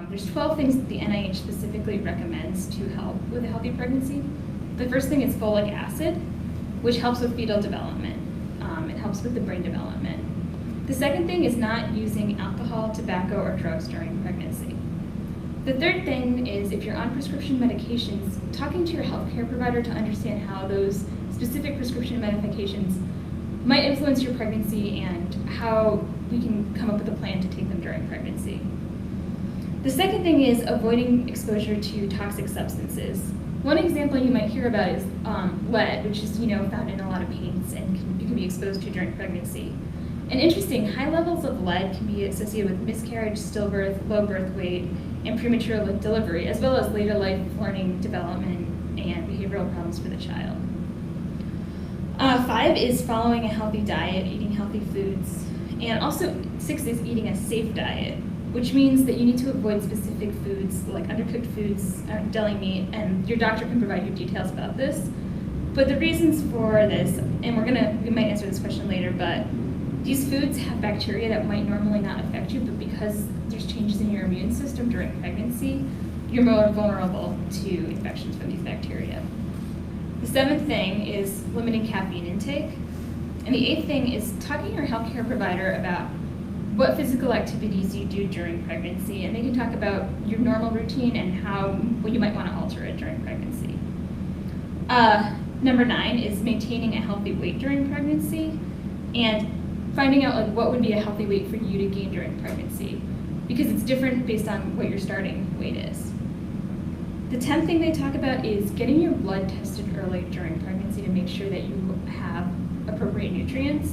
there's 12 things that the NIH specifically recommends to help with a healthy pregnancy. The first thing is folic acid, which helps with fetal development. It helps with the brain development. The second thing is not using alcohol, tobacco, or drugs during pregnancy. The third thing is if you're on prescription medications, talking to your healthcare provider to understand how those specific prescription medications might influence your pregnancy and how we can come up with a plan to take them during pregnancy. The second thing is avoiding exposure to toxic substances. One example you might hear about is lead, which is found in a lot of paints and you can be exposed to during pregnancy. And interesting, high levels of lead can be associated with miscarriage, stillbirth, low birth weight, and premature delivery, as well as later life learning, development, and behavioral problems for the child. 5 is following a healthy diet, eating healthy foods. And also 6 is eating a safe diet, which means that you need to avoid specific foods like undercooked foods, deli meat, and your doctor can provide you details about this. But the reasons for this, and we might answer this question later, but these foods have bacteria that might normally not affect you, but because there's changes in your immune system during pregnancy, you're more vulnerable to infections from these bacteria. The 7th thing is limiting caffeine intake. And the 8th thing is talking to your healthcare provider about what physical activities you do during pregnancy, and they can talk about your normal routine and how you might want to alter it during pregnancy. Number 9 is maintaining a healthy weight during pregnancy and finding out what would be a healthy weight for you to gain during pregnancy, because it's different based on what your starting weight is. The 10th thing they talk about is getting your blood tested early during pregnancy to make sure that you have appropriate nutrients.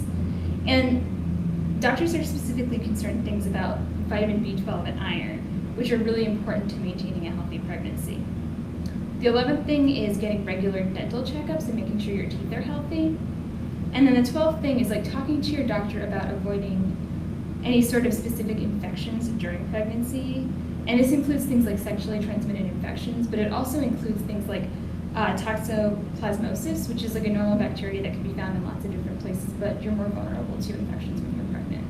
And doctors are specifically concerned things about vitamin B12 and iron, which are really important to maintaining a healthy pregnancy. The 11th thing is getting regular dental checkups and making sure your teeth are healthy. And then the 12th thing is talking to your doctor about avoiding any sort of specific infections during pregnancy. And this includes things like sexually transmitted infections, but it also includes things like toxoplasmosis, which is a normal bacteria that can be found in lots of different places, but you're more vulnerable to infections when you're pregnant.